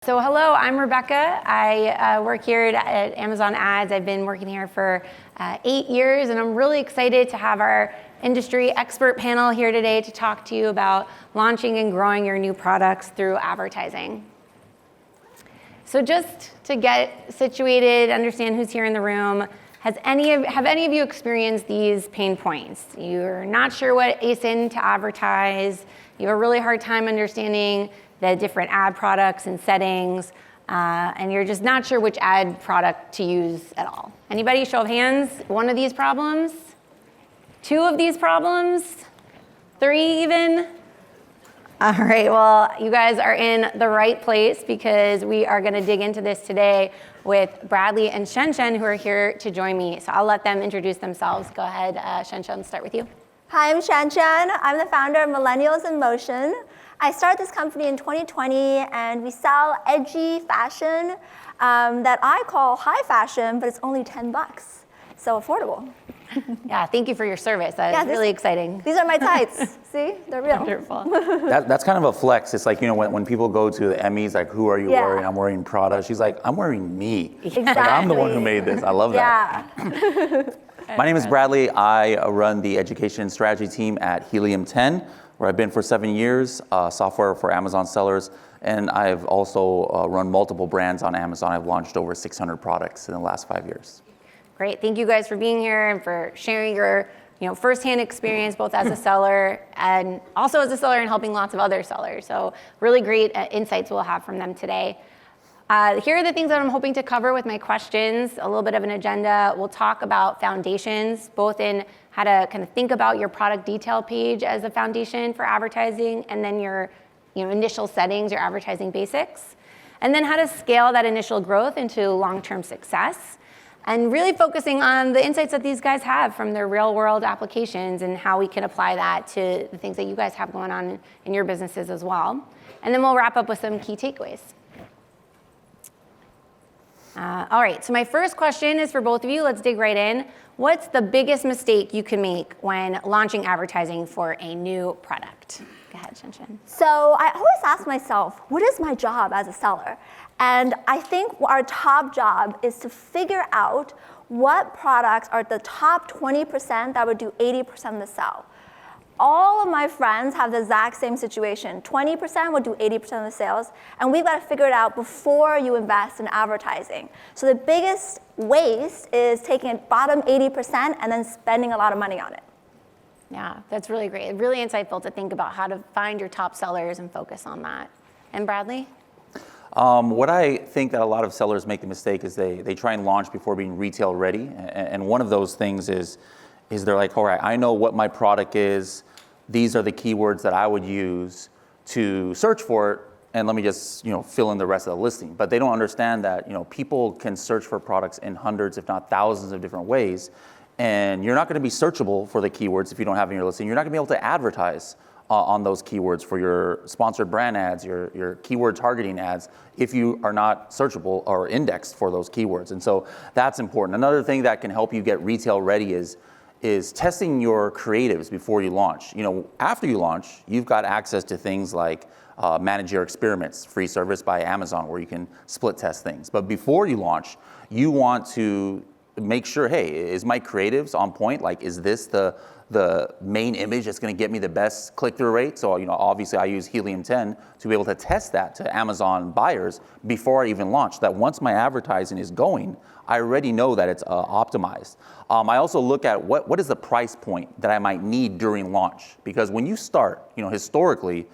So hello, I'm Rebecca. I work here at Amazon Ads. I've been working here for 8 years, and I'm really excited to have our industry expert panel here today to talk to you about launching and growing your new products through advertising. So just to get situated, understand who's here in the room, have any of you experienced these pain points? You're not sure what ASIN to advertise, you have a really hard time understanding the different ad products and settings, and you're just not sure which ad product to use at all. Anybody, show of hands, one of these problems? Two of these problems? Three even? All right, well, you guys are in the right place because we are gonna dig into this today with Bradley and Shen, who are here to join me. So I'll let them introduce themselves. Go ahead, Shen, start with you. Hi, I'm Shen. I'm the founder of Millennials in Motion. I started this company in 2020, and we sell edgy fashion that I call high fashion, but it's only $10, so affordable. Yeah, thank you for your service. That's really exciting. These are my tights. See, they're real. Wonderful. That's kind of a flex. It's like, you know, when people go to the Emmys, like, who are you wearing? I'm wearing Prada. She's like, I'm wearing me. Exactly. Like, I'm the one who made this. I love that. Yeah. My name is Bradley. I run the education strategy team at Helium 10, where I've been for 7 years, software for Amazon sellers. And I've also run multiple brands on Amazon. I've launched over 600 products in the last 5 years. Great, thank you guys for being here and for sharing your firsthand experience, both as a seller and also as a seller and helping lots of other sellers. So really great insights we'll have from them today. Here are the things that I'm hoping to cover with my questions, a little bit of an agenda. We'll talk about foundations, both in how to kind of think about your product detail page as a foundation for advertising, and then your initial settings, your advertising basics, and then how to scale that initial growth into long-term success, and really focusing on the insights that these guys have from their real-world applications and how we can apply that to the things that you guys have going on in your businesses as well. And then we'll wrap up with some key takeaways. All right, so my first question is for both of you. Let's dig right in. What's the biggest mistake you can make when launching advertising for a new product? Go ahead, Shen. So I always ask myself, what is my job as a seller? And I think our top job is to figure out what products are the top 20% that would do 80% of the sell. All of my friends have the exact same situation. 20% would do 80% of the sales, and we've got to figure it out before you invest in advertising. So the biggest waste is taking a bottom 80% and then spending a lot of money on it. Yeah, that's really great. Really insightful to think about how to find your top sellers and focus on that. And Bradley? What I think that a lot of sellers make the mistake is they try and launch before being retail ready. And one of those things is they're like, all right, I know what my product is. These are the keywords that I would use to search for it, and let me just fill in the rest of the listing. But they don't understand that people can search for products in hundreds, if not thousands, of different ways, and you're not going to be searchable for the keywords if you don't have in your listing. You're not going to be able to advertise on those keywords for your sponsored brand ads, your keyword targeting ads, if you are not searchable or indexed for those keywords. And so that's important. Another thing that can help you get retail ready is testing your creatives before you launch. After you launch, you've got access to things like Manage Your Experiments, free service by Amazon, where you can split test things. But before you launch, you want to make sure, hey, is my creatives on point? Like, is this the main image that's going to get me the best click-through rate? So, obviously I use Helium 10 to be able to test that to Amazon buyers before I even launch, that once my advertising is going, I already know that it's optimized. I also look at what is the price point that I might need during launch, because when you start, historically,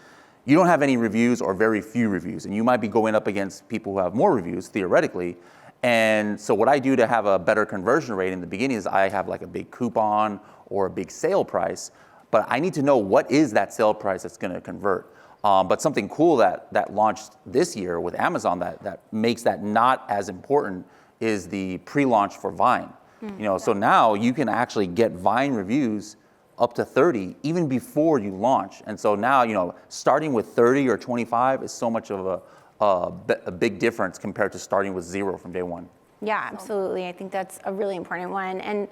you don't have any reviews or very few reviews, and you might be going up against people who have more reviews, theoretically. And so what I do to have a better conversion rate in the beginning is I have like a big coupon or a big sale price, but I need to know what is that sale price that's going to convert. But something cool that launched this year with Amazon that makes that not as important is the pre-launch for Vine. So now you can actually get Vine reviews up to 30 even before you launch. And so now, starting with 30 or 25 is so much of a big difference compared to starting with 0 from day one. Yeah, absolutely. I think that's a really important one. And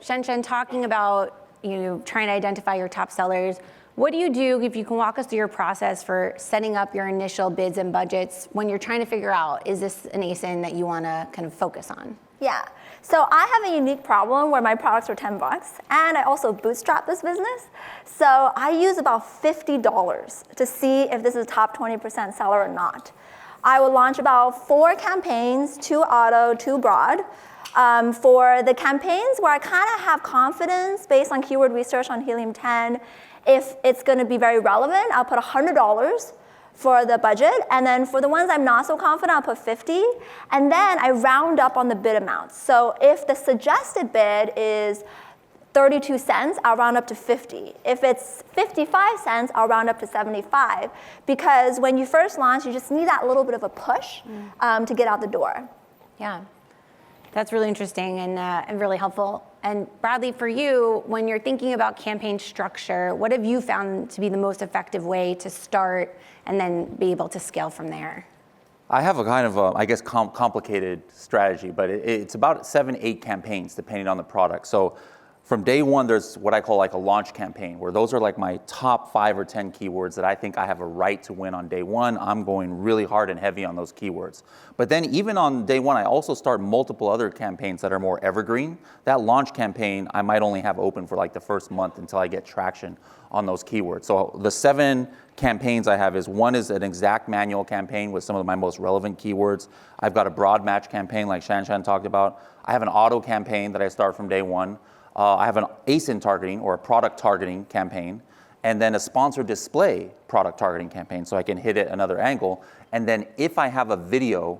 Shen, talking about trying to identify your top sellers, What do you do, if you can walk us through your process for setting up your initial bids and budgets when you're trying to figure out, is this an ASIN that you want to kind of focus on? Yeah. So I have a unique problem where my products are $10, and I also bootstrap this business. So I use about $50 to see if this is a top 20% seller or not. I will launch about 4 campaigns, 2 auto, 2 broad. For the campaigns where I kind of have confidence based on keyword research on helium-10, if it's going to be very relevant, I'll put $100 for the budget. And then for the ones I'm not so confident, I'll put 50. And then I round up on the bid amounts. So if the suggested bid is 32 cents, I'll round up to 50. If it's 55 cents, I'll round up to 75. Because when you first launch, you just need that little bit of a push to get out the door. Yeah. That's really interesting and really helpful. And Bradley, for you, when you're thinking about campaign structure, what have you found to be the most effective way to start and then be able to scale from there? I have a kind of, I guess, complicated strategy, but it's about 7, 8 campaigns depending on the product. So from day one, there's what I call like a launch campaign, where those are like my top 5 or 10 keywords that I think I have a right to win on day one. I'm going really hard and heavy on those keywords. But then even on day one, I also start multiple other campaigns that are more evergreen. That launch campaign, I might only have open for like the first month until I get traction on those keywords. So the 7 campaigns I have is, one is an exact manual campaign with some of my most relevant keywords. I've got a broad match campaign like Shan talked about. I have an auto campaign that I start from day one. I have an ASIN targeting or a product targeting campaign, and then a sponsored display product targeting campaign, so I can hit it another angle. And then if I have a video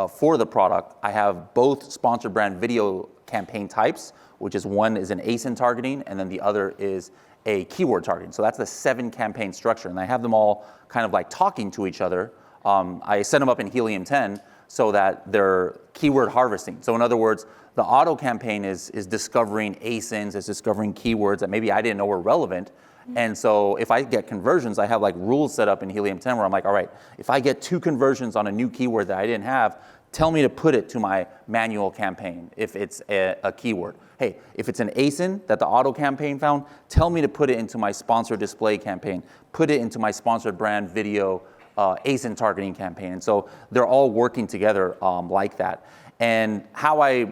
for the product, I have both sponsored brand video campaign types, which is one is an ASIN targeting, and then the other is a keyword targeting. So that's the 7 campaign structure, and I have them all kind of like talking to each other. I set them up in helium-10 so that they're keyword harvesting. So in other words, the auto campaign is discovering ASINs, is discovering keywords that maybe I didn't know were relevant. And so if I get conversions, I have like rules set up in helium-10 where I'm like, all right, if I get 2 conversions on a new keyword that I didn't have, tell me to put it to my manual campaign if it's a keyword. Hey, if it's an ASIN that the auto campaign found, tell me to put it into my sponsored display campaign, put it into my sponsored brand video ASIN targeting campaign. And so they're all working together like that. And how I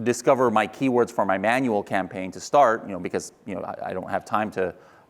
discover my keywords for my manual campaign to start, because I don't have time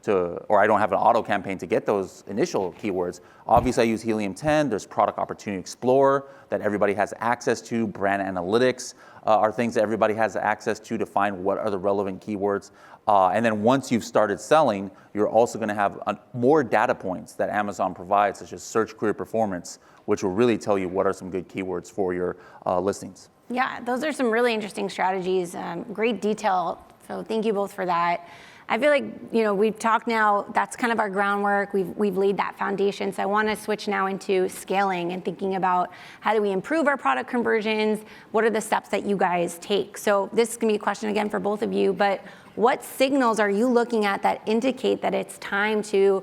or I don't have an auto campaign to get those initial keywords. Obviously, I use helium-10. There's Product Opportunity Explorer that everybody has access to. Brand Analytics are things that everybody has access to find what are the relevant keywords. And then once you've started selling, you're also going to have more data points that Amazon provides, such as search query performance, which will really tell you what are some good keywords for your listings. Yeah, those are some really interesting strategies, great detail. So thank you both for that. I feel like, we've talked now, that's kind of our groundwork. We've laid that foundation. So I want to switch now into scaling and thinking about how do we improve our product conversions? What are the steps that you guys take? So this is going to be a question again for both of you, but what signals are you looking at that indicate that it's time to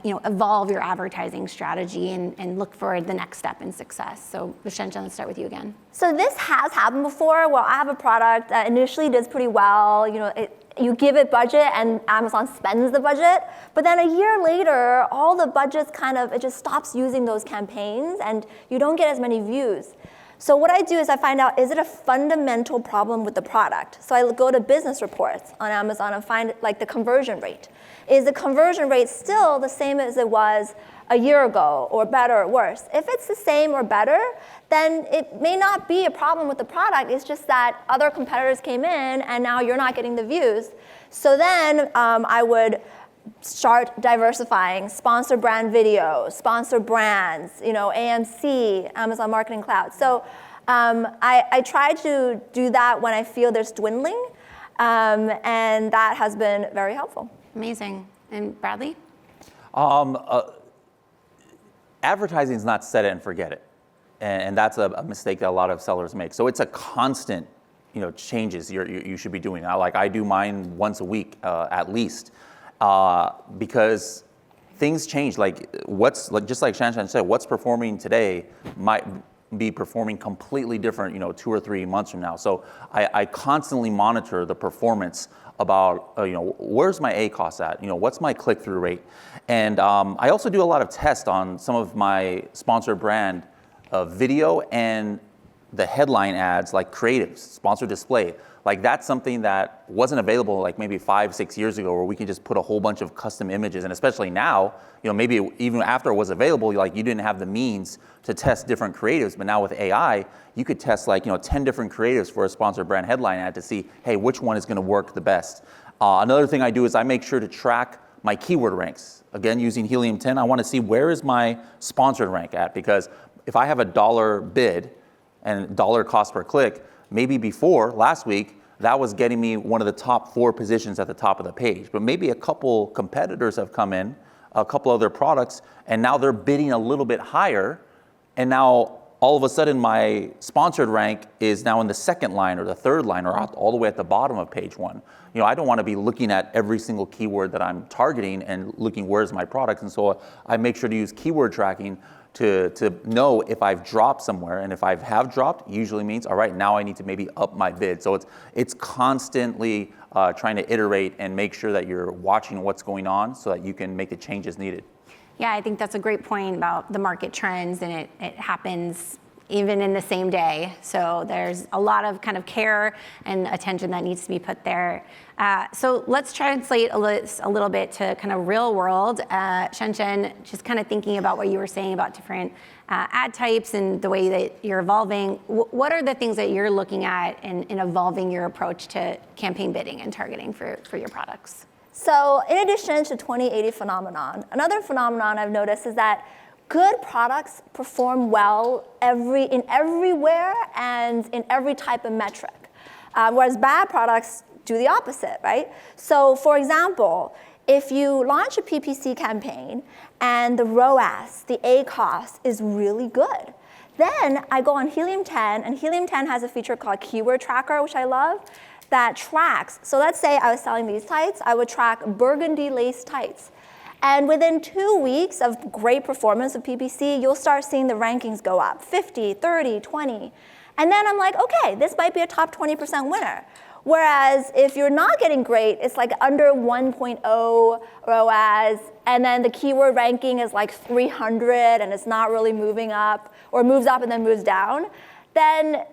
evolve your advertising strategy and look for the next step in success? So Vishencha, let's start with you again. So this has happened before. Well, I have a product that initially does pretty well. You give it budget and Amazon spends the budget, but then a year later, all the budgets it just stops using those campaigns and you don't get as many views. So what I do is I find out, is it a fundamental problem with the product? So I go to business reports on Amazon and find like the conversion rate. Is the conversion rate still the same as it was a year ago, or better or worse? If it's the same or better, then it may not be a problem with the product. It's just that other competitors came in and now you're not getting the views. So then I would start diversifying, sponsor brand videos, sponsor brands, AMC, Amazon Marketing Cloud. So I try to do that when I feel there's dwindling, and that has been very helpful. Amazing. And Bradley? Advertising is not set it and forget it. And that's a mistake that a lot of sellers make. So it's a constant, changes you should be doing. I do mine once a week at least. Because things change. Just like Shan said, what's performing today be performing completely different, 2 or 3 months from now. So I constantly monitor the performance about, where's my ACoS at? What's my click-through rate? And I also do a lot of tests on some of my sponsored brand video and the headline ads, like creatives, sponsored display. Like that's something that wasn't available like maybe 5-6 years ago, where we can just put a whole bunch of custom images. And especially now, maybe even after it was available, like you didn't have the means to test different creatives. But now with AI, you could test like 10 different creatives for a sponsored brand headline ad to see, hey, which one is going to work the best. Another thing I do is I make sure to track my keyword ranks. Again, using Helium 10, I want to see where is my sponsored rank at, because if I have a dollar bid and dollar cost per click, maybe before, last week, that was getting me one of the top 4 positions at the top of the page. But maybe a couple competitors have come in, a couple other products, and now they're bidding a little bit higher. And now all of a sudden my sponsored rank is now in the second line or the third line or all the way at the bottom of page 1. I don't want to be looking at every single keyword that I'm targeting and looking where's my product. And so I make sure to use keyword tracking to know if I've dropped somewhere. And if I have dropped, usually means, all right, now I need to maybe up my bid. So it's constantly trying to iterate and make sure that you're watching what's going on so that you can make the changes needed. Yeah, I think that's a great point about the market trends, and it happens even in the same day. So there's a lot of kind of care and attention that needs to be put there. So let's translate a little bit to kind of real world. Shen, just kind of thinking about what you were saying about different ad types and the way that you're evolving. What are the things that you're looking at in evolving your approach to campaign bidding and targeting for your products? So in addition to 20/80 phenomenon, another phenomenon I've noticed is that good products perform well everywhere and in every type of metric, whereas bad products do the opposite, right? So for example, if you launch a PPC campaign and the ROAS, the ACoS, is really good, then I go on Helium 10, and Helium 10 has a feature called Keyword Tracker, which I love, that tracks. So let's say I was selling these tights, I would track burgundy lace tights. And within 2 weeks of great performance of PPC, you'll start seeing the rankings go up, 50, 30, 20. And then I'm like, okay, this might be a top 20% winner. Whereas if you're not getting great, it's like under 1.0 ROAS, and then the keyword ranking is like 300 and it's not really moving up, or moves up and then moves down, then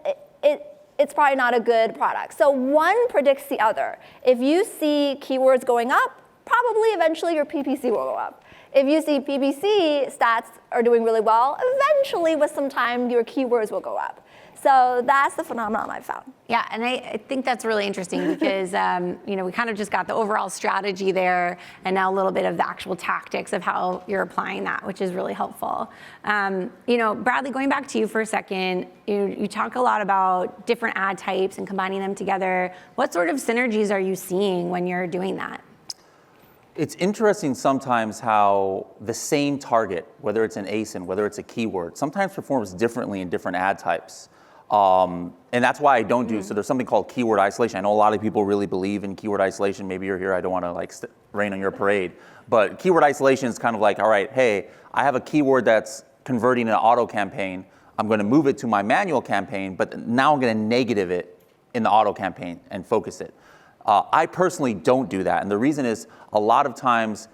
it's probably not a good product. So one predicts the other. If you see keywords going up, probably eventually your PPC will go up. If you see PPC stats are doing really well, eventually with some time your keywords will go up. So that's the phenomenon I found. Yeah, and I think that's really interesting because we kind of just got the overall strategy there, and now a little bit of the actual tactics of how you're applying that, which is really helpful. Bradley, going back to you for a second, you talk a lot about different ad types and combining them together. What sort of synergies are you seeing when you're doing that? It's interesting sometimes how the same target, whether it's an ASIN, whether it's a keyword, sometimes performs differently in different ad types. And that's why I don't do, so there's something called keyword isolation. I know a lot of people really believe in keyword isolation. Maybe you're here, I don't want to rain on your parade. But keyword isolation is kind of like, all right, hey, I have a keyword that's converting an auto campaign. I'm going to move it to my manual campaign, but now I'm going to negative it in the auto campaign and focus it. I personally don't do that. And the reason is a lot of times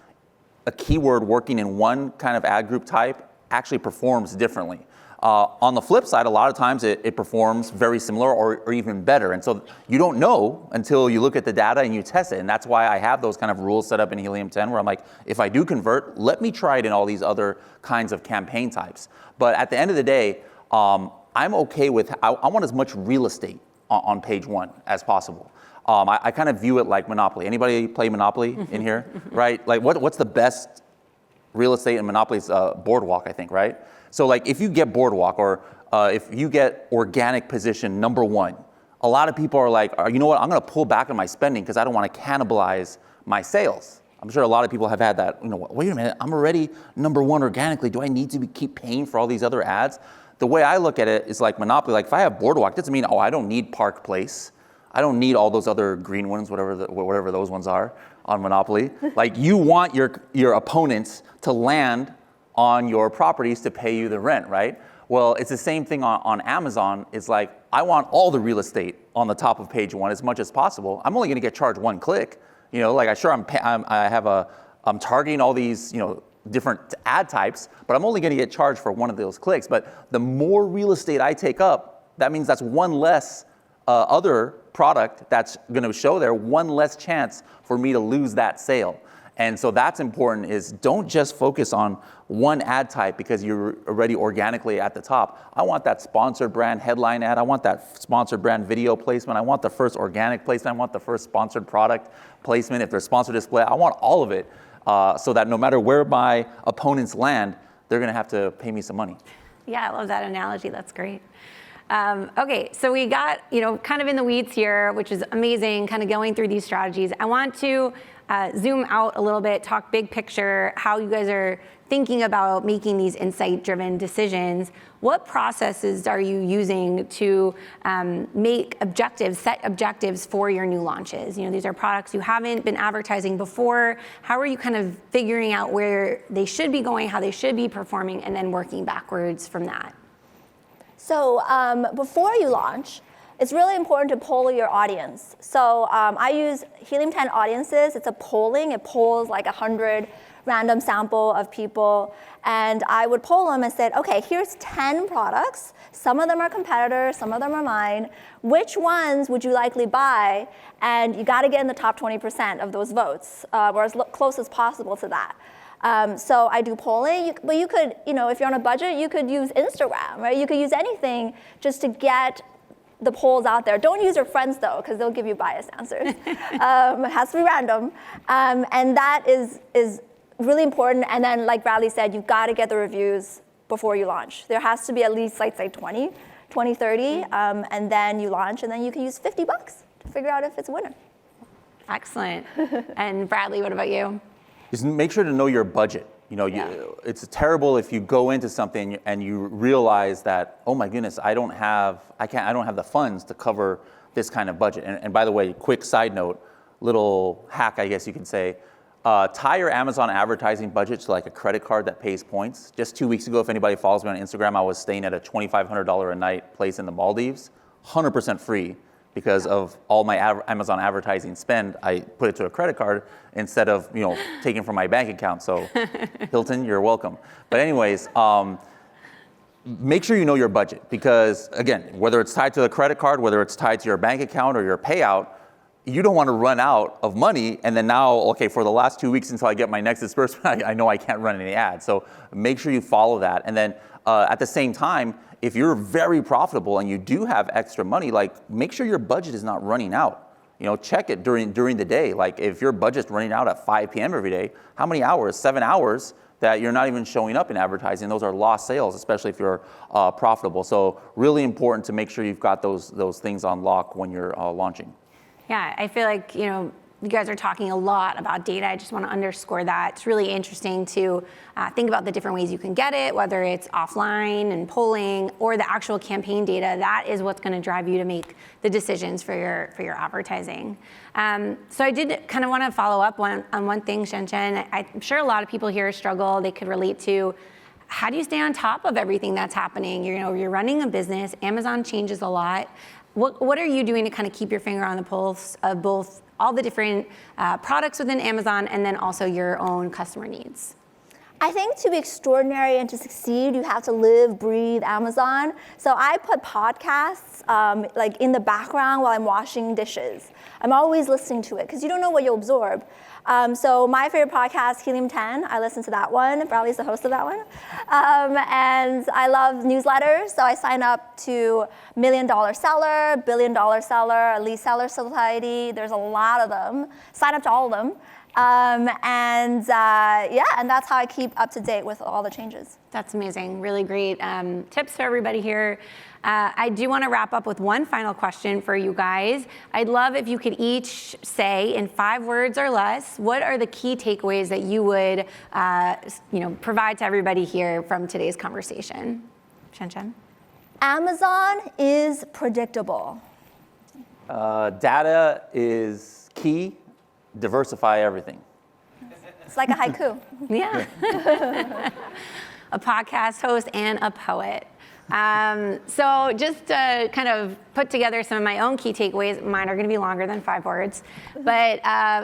a keyword working in one kind of ad group type actually performs differently. On the flip side, a lot of times it performs very similar or even better. And so you don't know until you look at the data and you test it. And that's why I have those kind of rules set up in Helium 10 where I'm like, if I do convert, let me try it in all these other kinds of campaign types. But at the end of the day, I'm okay with, I want as much real estate on page 1 as possible. I kind of view it like Monopoly. Anybody play Monopoly in here, right? Like what's the best real estate in Monopoly? Is Boardwalk, I think, right? So like if you get Boardwalk or if you get organic position number 1, a lot of people are like, you know what, I'm going to pull back on my spending because I don't want to cannibalize my sales. I'm sure a lot of people have had that, wait a minute, I'm already number 1 organically. Do I need to keep paying for all these other ads? The way I look at it is like Monopoly. Like if I have Boardwalk, it doesn't mean, I don't need Park Place. I don't need all those other green ones, whatever those ones are on Monopoly. Like you want your opponents to land on your properties to pay you the rent, right? Well, it's the same thing on Amazon. It's like, I want all the real estate on the top of page one as much as possible. I'm only going to get charged one click. You know, like I'm targeting all these, you know, different ad types, but I'm only going to get charged for one of those clicks. But the more real estate I take up, that means that's one less other product that's going to show there, one less chance for me to lose that sale. And so that's important, is don't just focus on one ad type because you're already organically at the top. I want that sponsored brand headline ad. I want that sponsored brand video placement. I want the first organic placement. I want the first sponsored product placement. If there's sponsored display, I want all of it so that no matter where my opponents land, they're going to have to pay me some money. Yeah, I love that analogy. That's great. Okay, so we got, you know, kind of in the weeds here, which is amazing, kind of going through these strategies. I want to zoom out a little bit, talk big picture, how you guys are thinking about making these insight-driven decisions. What processes are you using to set objectives for your new launches? You know, these are products you haven't been advertising before. How are you kind of figuring out where they should be going, how they should be performing, and then working backwards from that? So before you launch, it's really important to poll your audience. So I use Helium 10 Audiences. It's a polling. It polls like 100 random sample of people. And I would poll them and said, okay, here's 10 products. Some of them are competitors, some of them are mine. Which ones would you likely buy? And you got to get in the top 20% of those votes, or as close as possible to that. So I do polling, but you could, you know, if you're on a budget, you could use Instagram, right? You could use anything just to get the polls out there. Don't use your friends though, because they'll give you biased answers. It has to be random. And that is really important. And then like Bradley said, you've got to get the reviews before you launch. There has to be at least like say 20, 30, and then you launch, and then you can use $50 to figure out if it's a winner. Excellent. And Bradley, what about you? Just make sure to know your budget. You know, it's terrible if you go into something and you realize that, oh my goodness, I don't have the funds to cover this kind of budget. And by the way, quick side note, little hack, I guess you could say, tie your Amazon advertising budget to like a credit card that pays points. Just 2 weeks ago, if anybody follows me on Instagram, I was staying at a $2,500 a night place in the Maldives, 100% free. Because of all my Amazon advertising spend, I put it to a credit card instead of, you know, taking from my bank account. So Hilton, you're welcome. But anyways, make sure you know your budget, because again, whether it's tied to the credit card, whether it's tied to your bank account or your payout, you don't want to run out of money. And then now, okay, for the last 2 weeks until I get my next disbursement, I know I can't run any ads. So make sure you follow that. And then at the same time, if you're very profitable and you do have extra money, like make sure your budget is not running out. You know, check it during the day. Like if your budget's running out at 5 p.m. every day, how many hours? 7 hours that you're not even showing up in advertising. Those are lost sales, especially if you're profitable. So really important to make sure you've got those things on lock when you're launching. Yeah, I feel like, you know, you guys are talking a lot about data. I just want to underscore that. It's really interesting to think about the different ways you can get it, whether it's offline and polling or the actual campaign data. That is what's going to drive you to make the decisions for your advertising. So I did kind of want to follow up on one thing, Shen. I'm sure a lot of people here struggle. They could relate to, how do you stay on top of everything that's happening? You're running a business. Amazon changes a lot. What are you doing to kind of keep your finger on the pulse of both all the different products within Amazon and then also your own customer needs? I think to be extraordinary and to succeed, you have to live, breathe Amazon. So I put podcasts like in the background while I'm washing dishes. I'm always listening to it because you don't know what you'll absorb. So my favorite podcast, Helium 10, I listen to that one. Bradley's the host of that one. And I love newsletters, so I sign up to $1 Million Seller, $1 Billion Seller, Elite Seller Society. There's a lot of them. Sign up to all of them. And that's how I keep up to date with all the changes. That's amazing. Really great tips for everybody here. I do want to wrap up with one final question for you guys. I'd love if you could each say in 5 words or less, what are the key takeaways that you would provide to everybody here from today's conversation? Shen? Amazon is predictable. Data is key. Diversify everything. It's like a haiku. Yeah. A podcast host and a poet. So just to kind of put together some of my own key takeaways, mine are going to be longer than 5 words, but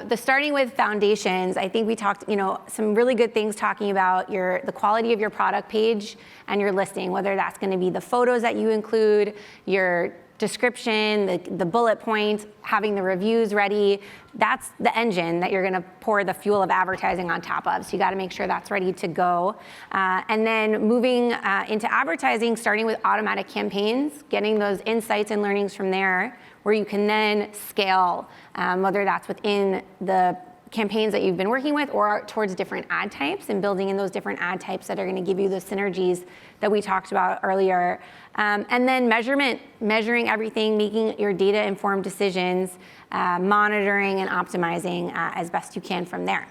the starting with foundations, I think we talked, some really good things talking about the quality of your product page and your listing, whether that's going to be the photos that you include, your description, the bullet points, having the reviews ready. That's the engine that you're gonna pour the fuel of advertising on top of. So you gotta make sure that's ready to go. And then moving into advertising, starting with automatic campaigns, getting those insights and learnings from there, where you can then scale, whether that's within the campaigns that you've been working with or towards different ad types, and building in those different ad types that are going to give you the synergies that we talked about earlier. And then measuring everything, making your data informed decisions, monitoring and optimizing as best you can from there.